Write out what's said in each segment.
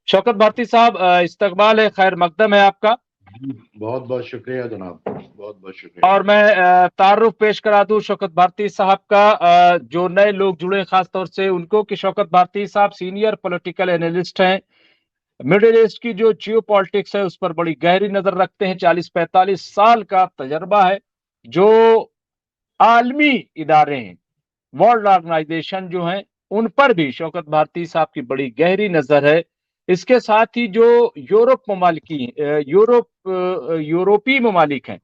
शौकत भारती साहब, इस्तकबाल है, खैर मकदम है आपका। बहुत बहुत शुक्रिया जनाब, बहुत बहुत शुक्रिया। और मैं तारुफ पेश करा दूं शौकत भारती साहब का, जो नए लोग जुड़े खास तौर से उनको, कि शौकत भारती साहब सीनियर पॉलिटिकल एनालिस्ट हैं। मिडिल ईस्ट की जो जियो पॉलिटिक्स है उस पर बड़ी गहरी नजर रखते हैं। 40-45 साल का तजर्बा है। जो आलमी इदारे हैं, वर्ल्ड ऑर्गेनाइजेशन जो हैं, उन पर भी शौकत भारती साहब की बड़ी गहरी नजर है। इसके साथ ही जो यूरोप ममालिकी यूरोपीय ममालिक हैं,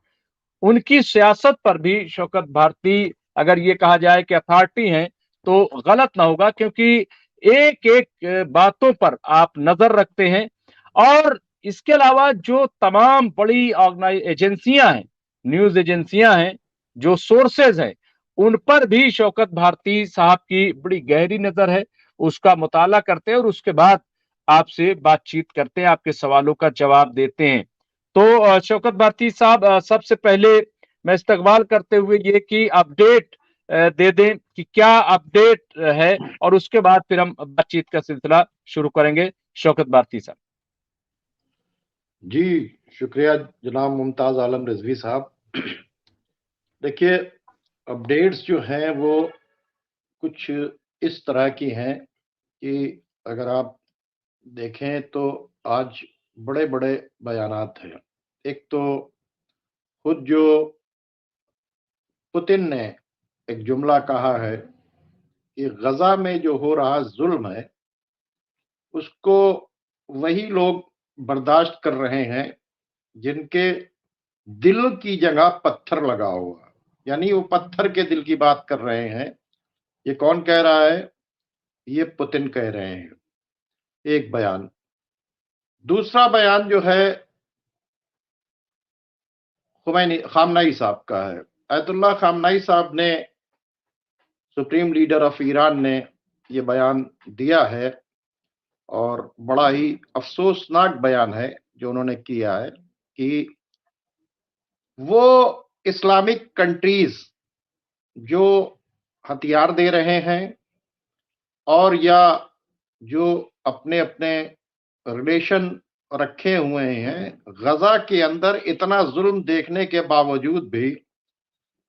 उनकी सियासत पर भी शौकत भारती, अगर ये कहा जाए कि अथॉरिटी हैं तो गलत ना होगा, क्योंकि एक एक बातों पर आप नजर रखते हैं। और इसके अलावा जो तमाम बड़ी ऑर्गेनाइज एजेंसियां हैं, न्यूज एजेंसियां हैं, जो सोर्सेज हैं, उन पर भी शौकत भारती साहब की बड़ी गहरी नजर है। उसका मुताला करते हैं और उसके बाद आपसे बातचीत करते हैं, आपके सवालों का जवाब देते हैं। तो शौकत भारती साहब, सबसे पहले मैं इस्तकबाल करते हुए ये कि अपडेट दे दें कि क्या अपडेट है, और उसके बाद फिर हम बातचीत का सिलसिला शुरू करेंगे। शौकत भारती साहब। जी शुक्रिया जनाब मुमताज आलम रिजवी साहब। देखिए, अपडेट्स जो हैं वो कुछ इस तरह की हैं कि अगर आप देखें तो आज बड़े बड़े बयानात हैं। एक तो खुद जो पुतिन ने एक जुमला कहा है कि गजा में जो हो रहा जुल्म है उसको वही लोग बर्दाश्त कर रहे हैं जिनके दिल की जगह पत्थर लगा हुआ, यानी वो पत्थर के दिल की बात कर रहे हैं। ये कौन कह रहा है? ये पुतिन कह रहे हैं। एक बयान। दूसरा बयान जो है खुमैनी खामनाई साहब का है। अयतुल्लाह खामनाई साहब ने, सुप्रीम लीडर ऑफ ईरान ने ये बयान दिया है और बड़ा ही अफसोसनाक बयान है जो उन्होंने किया है कि वो इस्लामिक कंट्रीज जो हथियार दे रहे हैं और या जो अपने अपने रिलेशन रखे हुए हैं गजा के अंदर, इतना जुल्म देखने के बावजूद भी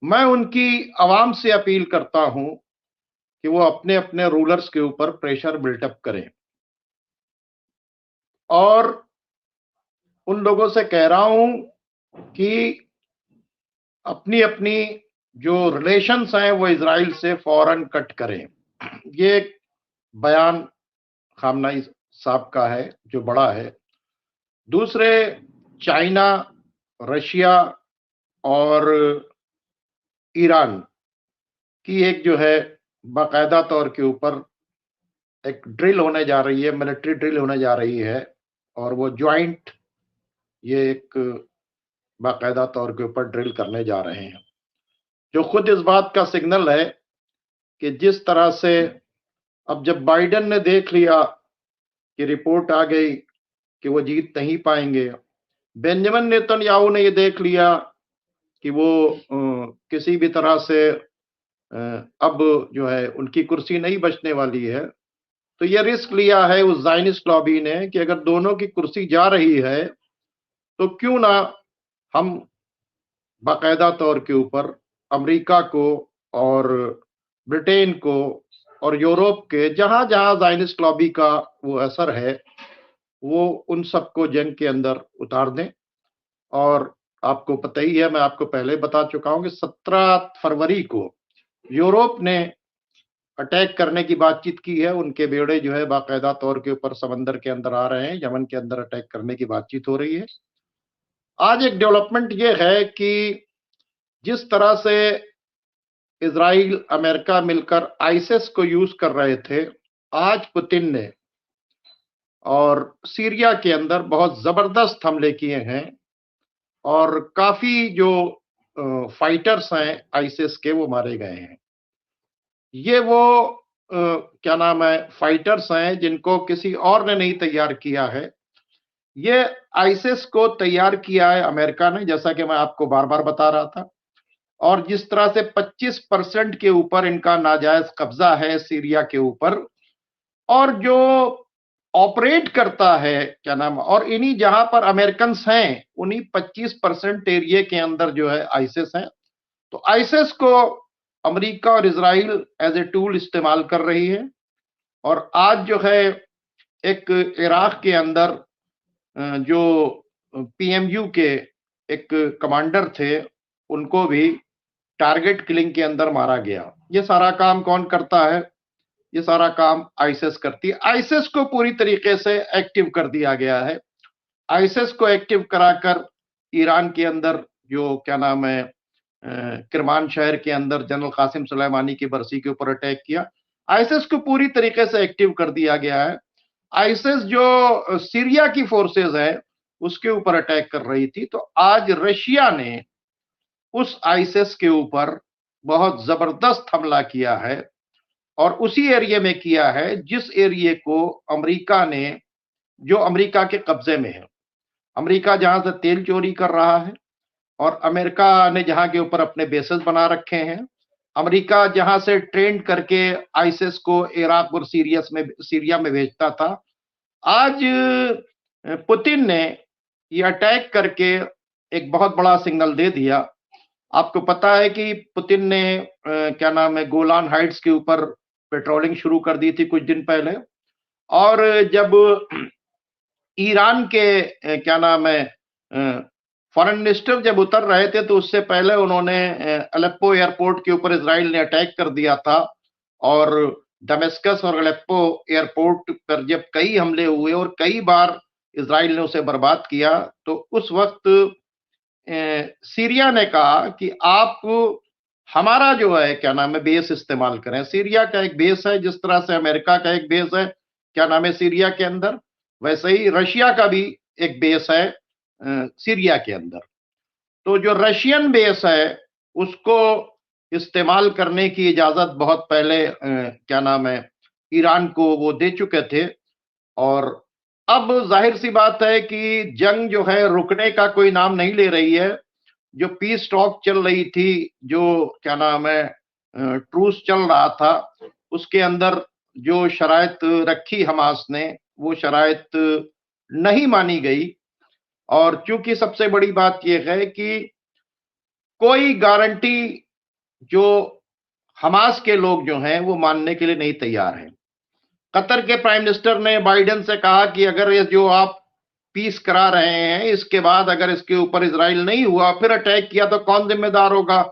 मैं उनकी आवाम से अपील करता हूं कि वो अपने अपने रूलर्स के ऊपर प्रेशर बिल्टअप करें। और उन लोगों से कह रहा हूं कि अपनी अपनी जो रिलेशंस हैं वो इजराइल से फौरन कट करें। ये बयान खामनाई साहब का है जो बड़ा है। दूसरे, चाइना, रशिया और ईरान की एक जो है बाकायदा तौर के ऊपर एक ड्रिल होने जा रही है, मिलिट्री ड्रिल होने जा रही है, और वो ज्वाइंट ये एक बाकायदा तौर के ऊपर ड्रिल करने जा रहे हैं, जो खुद इस बात का सिग्नल है कि जिस तरह से अब जब बाइडेन ने देख लिया कि रिपोर्ट आ गई कि वो जीत नहीं पाएंगे, बेंजामिन नेतन्याहू ने ये देख लिया कि वो किसी भी तरह से अब जो है उनकी कुर्सी नहीं बचने वाली है, तो ये रिस्क लिया है उस ज़ायनिस्ट लॉबी ने कि अगर दोनों की कुर्सी जा रही है तो क्यों ना हम बाकायदा तौर के ऊपर अमेरिका को और ब्रिटेन को और यूरोप के जहां जहां ज़ायनिस्ट लॉबी का वो असर है वो उन सबको जंग के अंदर उतार दें। और आपको पता ही है, मैं आपको पहले बता चुका हूं कि 17 फरवरी को यूरोप ने अटैक करने की बातचीत की है। उनके बेड़े जो है बाकायदा तौर के ऊपर समंदर के अंदर आ रहे हैं, यमन के अंदर अटैक करने की बातचीत हो रही है। आज एक डेवलपमेंट ये है कि जिस तरह से इजराइल अमेरिका मिलकर आईसिस को यूज कर रहे थे, आज पुतिन ने और सीरिया के अंदर बहुत जबरदस्त हमले किए हैं और काफी जो फाइटर्स हैं आईसिस के वो मारे गए हैं। ये वो क्या नाम है, फाइटर्स हैं जिनको किसी और ने नहीं तैयार किया है। ये आईसिस को तैयार किया है अमेरिका ने, जैसा कि मैं आपको बार बार बता रहा था। और जिस तरह से 25% के ऊपर इनका नाजायज कब्जा है सीरिया के ऊपर, और जो ऑपरेट करता है, क्या नाम, और इन्हीं जहां पर अमेरिकन हैं उन्हीं 25% एरिया के अंदर जो है आईसिस है। तो आईसिस को अमेरिका और इजराइल एज ए टूल इस्तेमाल कर रही है। और आज जो है एक इराक के अंदर जो पीएमयू के एक कमांडर थे, उनको भी टारगेट किलिंग के अंदर मारा गया। ये सारा काम कौन करता है? ये सारा काम आईसिस करती है। आईसिस को पूरी तरीके से एक्टिव कर दिया गया है। आईसिस को एक्टिव कराकर ईरान के अंदर जो क्या नाम है किरमान शहर के अंदर जनरल कासिम सुलेमानी की बरसी के ऊपर अटैक किया। आईसिस को पूरी तरीके से एक्टिव कर दिया गया है। आईसिस जो सीरिया की फोर्सेस है उसके ऊपर अटैक कर रही थी, तो आज रशिया ने उस आईसिस के ऊपर बहुत जबरदस्त हमला किया है और उसी एरिया में किया है जिस एरिया को अमेरिका ने, जो अमेरिका के कब्जे में है। अमेरिका जहां से तेल चोरी कर रहा है और अमेरिका ने जहां के ऊपर अपने बेसेस बना रखे हैं, अमेरिका जहां से ट्रेन करके आईसिस को इराक और सीरिया में भेजता था, आज पुतिन ने ये अटैक करके एक बहुत बड़ा सिग्नल दे दिया। आपको पता है कि पुतिन ने क्या नाम है गोलान हाइट्स के ऊपर पेट्रोलिंग शुरू कर दी थी कुछ दिन पहले। और जब ईरान के क्या नाम है फॉरेन मिनिस्टर जब उतर रहे थे, तो उससे पहले उन्होंने अलेप्पो एयरपोर्ट के ऊपर इजराइल ने अटैक कर दिया था। और दमेस्कस और अलेप्पो एयरपोर्ट पर जब कई हमले हुए और कई बार इजराइल ने उसे बर्बाद किया, तो उस वक्त सीरिया ने कहा कि आप हमारा जो है क्या नाम है बेस इस्तेमाल करें। सीरिया का एक बेस है, जिस तरह से अमेरिका का एक बेस है क्या नाम है सीरिया के अंदर, वैसे ही रशिया का भी एक बेस है सीरिया के अंदर। तो जो रशियन बेस है उसको इस्तेमाल करने की इजाजत बहुत पहले क्या नाम है ईरान को वो दे चुके थे। और अब जाहिर सी बात है कि जंग जो है रुकने का कोई नाम नहीं ले रही है। जो पीस टॉक चल रही थी, जो क्या नाम है ट्रूस चल रहा था, उसके अंदर जो शराइत रखी हमास ने, वो शराइत नहीं मानी गई। और चूंकि सबसे बड़ी बात यह है कि कोई गारंटी जो हमास के लोग जो हैं वो मानने के लिए नहीं तैयार हैं। कतर के प्राइम मिनिस्टर ने बाइडेन से कहा कि अगर ये जो आप पीस करा रहे हैं, इसके बाद अगर इसके ऊपर इजराइल नहीं हुआ फिर अटैक किया तो कौन जिम्मेदार होगा?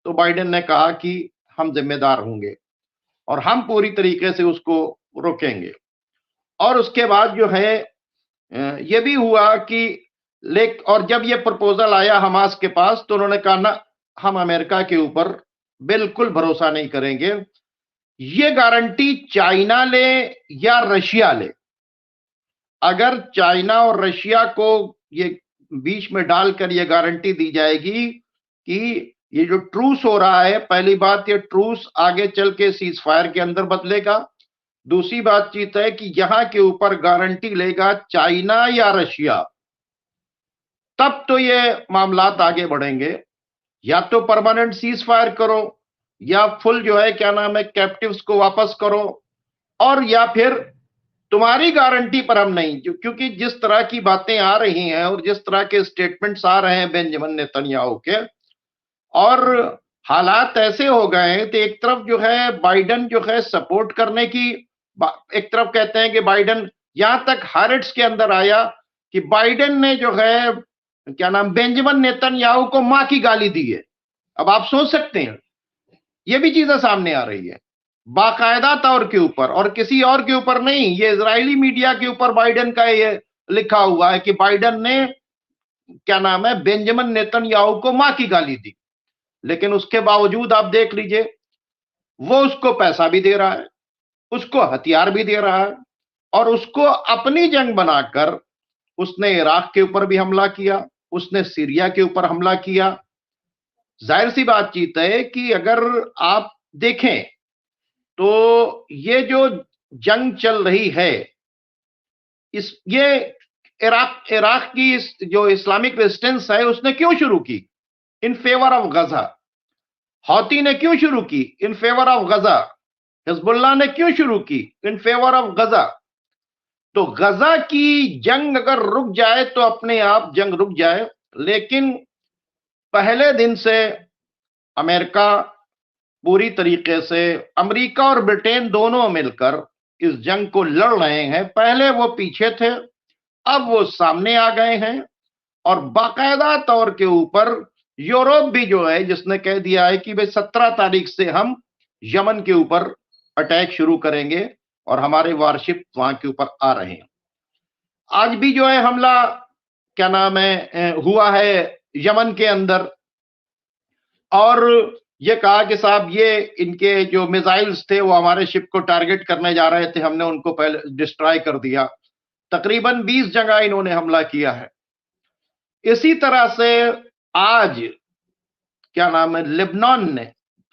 तो बाइडेन ने कहा कि हम जिम्मेदार होंगे और हम पूरी तरीके से उसको रोकेंगे। और उसके बाद जो है ये भी हुआ कि और जब ये प्रपोजल आया हमास के पास, तो उन्होंने कहा ना, हम अमेरिका के ऊपर बिल्कुल भरोसा नहीं करेंगे। ये गारंटी चाइना ले या रशिया ले, अगर चाइना और रशिया को ये बीच में डालकर ये गारंटी दी जाएगी कि ये जो ट्रूस हो रहा है, पहली बात ये ट्रूस आगे चल के सीज फायर के अंदर बदलेगा। दूसरी बातचीत है कि यहां के ऊपर गारंटी लेगा चाइना या रशिया, तब तो ये मामलात आगे बढ़ेंगे। या तो परमानेंट सीज फायर करो, या फुल जो है क्या नाम है कैप्टिव्स को वापस करो, और या फिर तुम्हारी गारंटी पर हम नहीं। क्योंकि जिस तरह की बातें आ रही हैं और जिस तरह के स्टेटमेंट्स आ रहे हैं बेंजामिन नेतन्याहू के, और हालात ऐसे हो गए हैं तो एक तरफ जो है बाइडेन जो है सपोर्ट करने की, एक तरफ कहते हैं कि बाइडेन, यहां तक हारेट्स के अंदर आया कि बाइडेन ने जो है क्या नाम बेंजामिन नेतन्याहू को मां की गाली दी है। अब आप सोच सकते हैं, ये भी चीजें सामने आ रही है बाकायदा तौर के ऊपर, और किसी और के ऊपर नहीं। ये इजरायली मीडिया के ऊपर बाइडेन का ये लिखा हुआ है कि बाइडेन ने क्या नाम है बेंजामिन नेतन्याहू को मां की गाली दी। लेकिन उसके बावजूद आप देख लीजिए, वो उसको पैसा भी दे रहा है, उसको हथियार भी दे रहा है, और उसको अपनी जंग बनाकर उसने इराक के ऊपर भी हमला किया, उसने सीरिया के ऊपर हमला किया। जाहिर सी बातचीत है कि अगर आप देखें तो ये जो जंग चल रही है, ये इराक की जो इस्लामिक रेजिस्टेंस है उसने क्यों शुरू की? इन फेवर ऑफ गजा। हौती ने क्यों शुरू की? In favour of Gaza. Hezbollah ने क्यों शुरू की? In favour of Gaza. तो गजा की जंग अगर रुक जाए तो अपने आप जंग रुक जाए, लेकिन पहले दिन से अमेरिका पूरी तरीके से, अमेरिका और ब्रिटेन दोनों मिलकर इस जंग को लड़ रहे हैं। पहले वो पीछे थे, अब वो सामने आ गए हैं, और बाकायदा तौर के ऊपर यूरोप भी जो है जिसने कह दिया है कि भाई 17 तारीख से हम यमन के ऊपर अटैक शुरू करेंगे और हमारे वारशिप वहां के ऊपर आ रहे हैं। आज भी जो है हमला क्या नाम है हुआ है यमन के अंदर, और ये कहा कि साहब ये इनके जो मिसाइल्स थे वो हमारे शिप को टारगेट करने जा रहे थे, हमने उनको पहले डिस्ट्रॉय कर दिया। तकरीबन 20 जगह इन्होंने हमला किया है। इसी तरह से आज क्या नाम है लेबनान ने,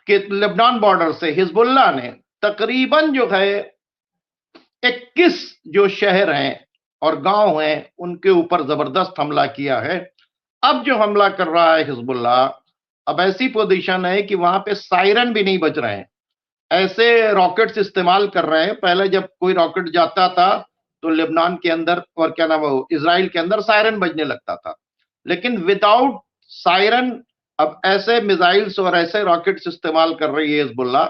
कि लेबनान बॉर्डर से हिजबुल्लाह ने तकरीबन जो है 21 जो शहर हैं और गांव हैं उनके ऊपर जबरदस्त हमला किया है। अब जो हमला कर रहा है हिजबुल्लाह, अब ऐसी पोजीशन है कि वहां पे सायरन भी नहीं बज रहे हैं, ऐसे रॉकेट्स इस्तेमाल कर रहे हैं। पहले जब कोई रॉकेट जाता था तो लेबनान के अंदर और क्या नाम है इजराइल के अंदर सायरन बजने लगता था, लेकिन विदाउट सायरन अब ऐसे मिसाइल्स और ऐसे रॉकेट्स इस्तेमाल कर रही है हिजबुल्लाह,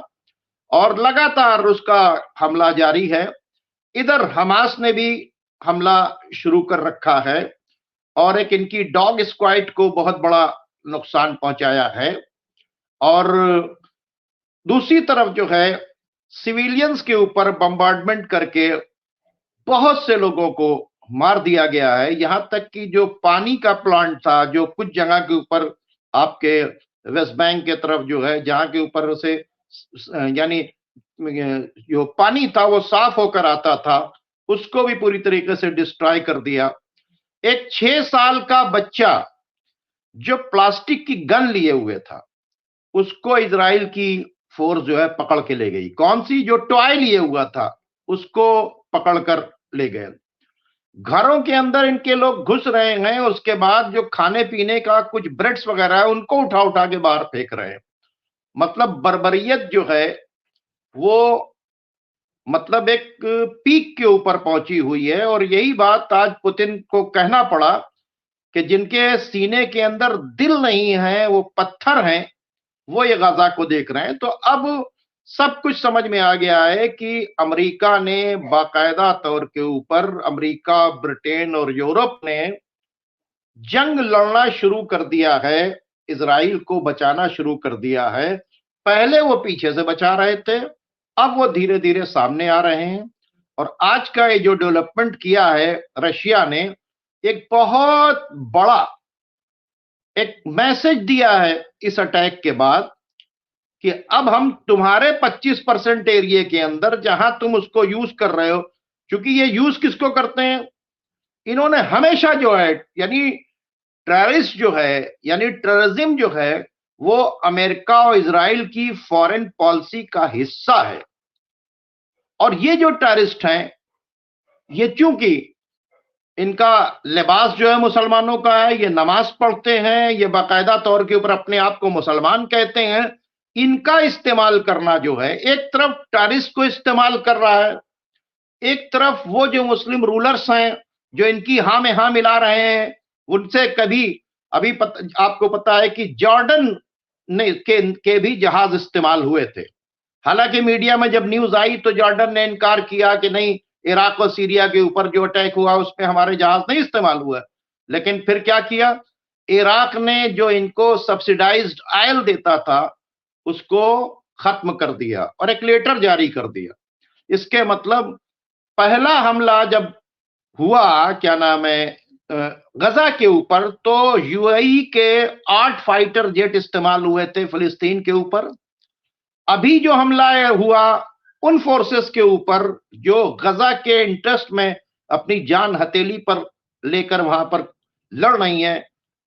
और लगातार उसका हमला जारी है। इधर हमास ने भी हमला शुरू कर रखा है और एक इनकी डॉग स्क्वाड को बहुत बड़ा नुकसान पहुंचाया है, और दूसरी तरफ जो है सिविलियंस के ऊपर बम्बार्डमेंट करके बहुत से लोगों को मार दिया गया है। यहां तक कि जो पानी का प्लांट था, जो कुछ जगह के ऊपर आपके वेस्ट बैंक के तरफ जो है जहां के ऊपर से यानी जो पानी था वो साफ होकर आता था, उसको भी पूरी तरीके से डिस्ट्रॉय कर दिया। एक 6 साल का बच्चा जो प्लास्टिक की गन लिए हुए था उसको इजराइल की फोर्स जो है पकड़ के ले गई। कौन सी? जो टॉय लिए हुआ था उसको पकड़कर ले गए। घरों के अंदर इनके लोग घुस रहे हैं, उसके बाद जो खाने पीने का कुछ ब्रेड्स वगैरह है उनको उठा उठा के बाहर फेंक रहे हैं। मतलब बर्बरियत जो है वो मतलब एक पीक के ऊपर पहुंची हुई है, और यही बात आज पुतिन को कहना पड़ा कि जिनके सीने के अंदर दिल नहीं है, वो पत्थर हैं, वो ये गाजा को देख रहे हैं। तो अब सब कुछ समझ में आ गया है कि अमेरिका ने बाकायदा तौर के ऊपर, अमेरिका, ब्रिटेन और यूरोप ने जंग लड़ना शुरू कर दिया है, इजराइल को बचाना शुरू कर दिया है। पहले वो पीछे से बचा रहे थे, अब वो धीरे धीरे सामने आ रहे हैं। और आज का ये जो डेवलपमेंट किया है रशिया ने, एक बहुत बड़ा एक मैसेज दिया है इस अटैक के बाद कि अब हम तुम्हारे 25% एरिया के अंदर जहां तुम उसको यूज कर रहे हो, क्योंकि ये यूज किसको करते हैं, इन्होंने हमेशा जो है यानी टेररिस्ट जो है यानी टेररिज्म जो है वो अमेरिका और इजराइल की फॉरेन पॉलिसी का हिस्सा है। और ये जो टेररिस्ट हैं, ये चूंकि इनका लिबास जो है मुसलमानों का है, ये नमाज पढ़ते हैं, ये बाकायदा तौर के ऊपर अपने आप को मुसलमान कहते हैं, इनका इस्तेमाल करना जो है, एक तरफ टेररिस्ट को इस्तेमाल कर रहा है, एक तरफ वो जो मुस्लिम रूलर्स हैं जो इनकी हाँ में हाँ मिला रहे हैं, उनसे कभी अभी आपको पता है कि जॉर्डन ने के भी जहाज इस्तेमाल हुए थे। हालांकि मीडिया में जब न्यूज आई तो जॉर्डन ने इनकार किया कि नहीं, इराक और सीरिया के ऊपर जो अटैक हुआ उसमें हमारे जहाज नहीं इस्तेमाल हुआ। लेकिन फिर क्या किया, इराक ने जो इनको सब्सिडाइज्ड ऑयल देता था उसको खत्म कर दिया और एक लेटर जारी कर दिया। इसके मतलब पहला हमला जब हुआ क्या नाम है गजा के ऊपर, तो यूएई के 8 फाइटर जेट इस्तेमाल हुए थे फिलिस्तीन के ऊपर। अभी जो हमला हुआ उन फोर्सेस के ऊपर जो गजा के इंटरेस्ट में अपनी जान हथेली पर लेकर वहां पर लड़ रही है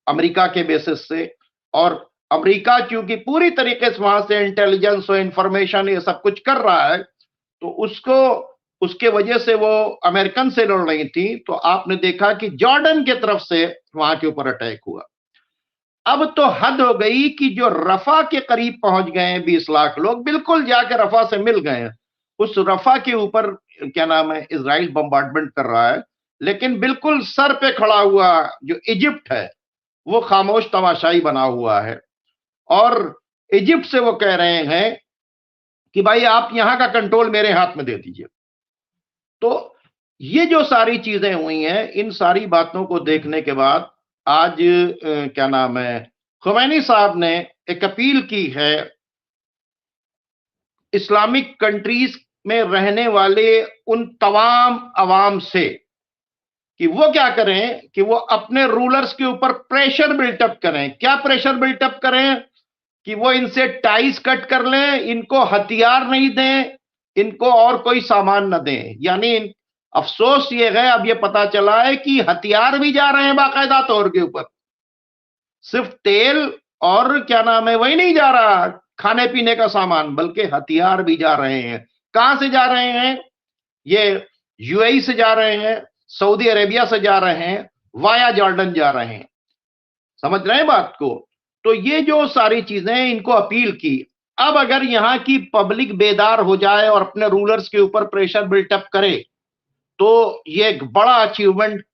अमेरिका के बेसिस से, और अमेरिका क्योंकि पूरी तरीके से वहां से इंटेलिजेंस और इंफॉर्मेशन ये सब कुछ कर रहा है, तो उसको उसके वजह से वो अमेरिकन से लड़ रही थी। तो आपने देखा कि जॉर्डन की तरफ से वहां के ऊपर अटैक हुआ। अब तो हद हो गई कि जो रफा के करीब पहुंच गए हैं 20 लाख लोग, बिल्कुल जाके रफा से मिल गए हैं। उस रफा के ऊपर क्या नाम है, इजराइल बम्बार्डमेंट कर रहा है, लेकिन बिल्कुल सर पे खड़ा हुआ जो इजिप्ट है वो खामोश तमाशाई बना हुआ है। और इजिप्ट से वो कह रहे हैं कि भाई आप यहां का कंट्रोल मेरे हाथ में दे दीजिए। तो ये जो सारी चीजें हुई हैं, इन सारी बातों को देखने के बाद आज क्या नाम है, खुमैनी साहब ने एक अपील की है इस्लामिक कंट्रीज में रहने वाले उन तमाम अवाम से कि वो क्या करें कि वो अपने रूलर्स के ऊपर प्रेशर बिल्टअप करें। क्या प्रेशर बिल्टअप करें कि वो इनसे टाइज कट कर लें, इनको हथियार नहीं दें, इनको और कोई सामान न दें। यानी अफसोस ये है, अब ये पता चला है कि हथियार भी जा रहे हैं बाकायदा तौर के ऊपर, सिर्फ तेल और क्या नाम है वही नहीं जा रहा, खाने पीने का सामान, बल्कि हथियार भी जा रहे हैं। कहां से जा रहे हैं? ये यूएई से जा रहे हैं, सऊदी अरेबिया से जा रहे हैं, वाया जॉर्डन जा रहे हैं। समझ रहे हैं बात को? तो ये जो सारी चीजें, इनको अपील की। अब अगर यहां की पब्लिक बेदार हो जाए और अपने रूलर्स के ऊपर प्रेशर बिल्टअप करे तो ये एक बड़ा अचीवमेंट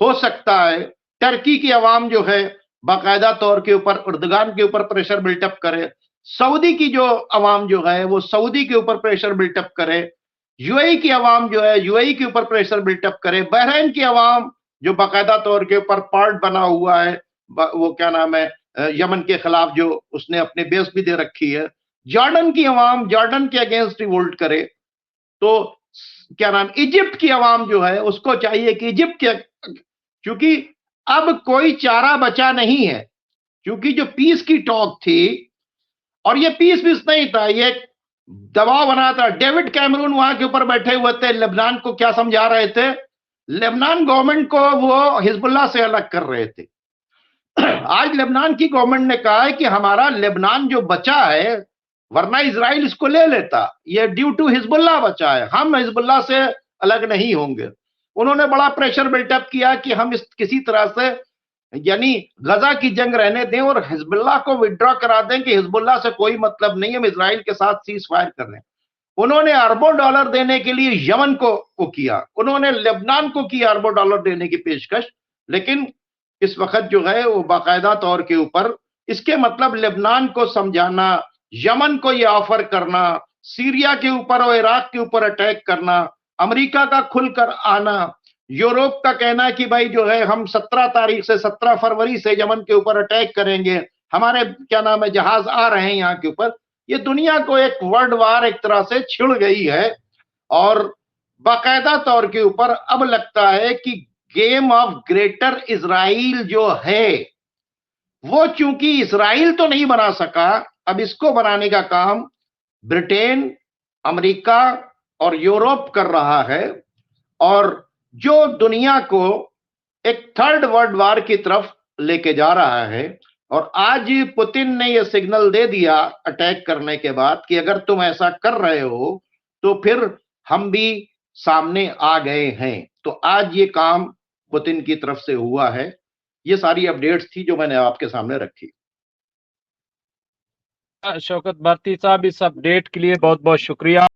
हो सकता है। टर्की की आवाम जो है बाकायदा तौर के ऊपर उर्दगान के ऊपर प्रेशर बिल्टअप करे, सऊदी की जो आवाम जो है वो सऊदी के ऊपर प्रेशर बिल्टअप करे, यूएई की आवाम जो है यूएई के ऊपर प्रेशर बिल्टअप करे, बहरीन की आवाम जो बाकायदा तौर के ऊपर पार्ट बना हुआ है, वो क्या नाम है, यमन के खिलाफ जो उसने अपने बेस भी दे रखी है, जॉर्डन की आवाम जॉर्डन के अगेंस्ट रिवोल्ट करे। तो क्या नाम, इजिप्ट की आवाम जो है उसको चाहिए कि इजिप्ट के, क्योंकि अब कोई चारा बचा नहीं है, क्योंकि जो पीस की टॉक थी, और ये पीस नहीं था, ये दबाव बना था। डेविड कैमरून वहां के ऊपर बैठे हुए थे, लेबनान को क्या समझा रहे थे, लेबनान गवर्नमेंट को वो हिजबुल्लाह से अलग कर रहे थे। आज लेबनान की गवर्नमेंट ने कहा है कि हमारा लेबनान जो बचा है, वरना इजराइल इसको ले लेता, ये ड्यू टू हिजबुल्लाह बचा है, हम हिजबुल्लाह से अलग नहीं होंगे। उन्होंने बड़ा प्रेशर बिल्टअप किया कि हम इस किसी तरह से यानी गजा की जंग रहने दें और हिजबुल्लाह को विड्रॉ करा दें कि हिजबुल्लाह से कोई मतलब नहीं, हम इजराइल के साथ सीज फायर कर रहे हैं। उन्होंने अरबों डॉलर देने के लिए यमन को किया, उन्होंने लेबनान को किया अरबों डॉलर देने की पेशकश, लेकिन इस वक्त जो है वो बाकायदा तौर के ऊपर इसके मतलब लेबनान को समझाना, यमन को ये ऑफर करना, सीरिया के ऊपर और इराक के ऊपर अटैक करना, अमेरिका का खुलकर आना, यूरोप का कहना है कि भाई जो है हम 17 फरवरी से यमन के ऊपर अटैक करेंगे, हमारे क्या नाम है जहाज आ रहे हैं यहाँ के ऊपर। ये दुनिया को एक वर्ल्ड वार एक तरह से छिड़ गई है और बाकायदा तौर के ऊपर अब लगता है कि गेम ऑफ ग्रेटर इजराइल जो है वो, चूंकि इजराइल तो नहीं बना सका, अब इसको बनाने का काम ब्रिटेन, अमेरिका और यूरोप कर रहा है, और जो दुनिया को एक थर्ड वर्ल्ड वार की तरफ लेके जा रहा है। और आज पुतिन ने यह सिग्नल दे दिया अटैक करने के बाद कि अगर तुम ऐसा कर रहे हो तो फिर हम भी सामने आ गए हैं। तो आज ये काम पुतिन की तरफ से हुआ है। ये सारी अपडेट्स थी जो मैंने आपके सामने रखी। शौकत भारती साहब, इस अपडेट के लिए बहुत बहुत शुक्रिया।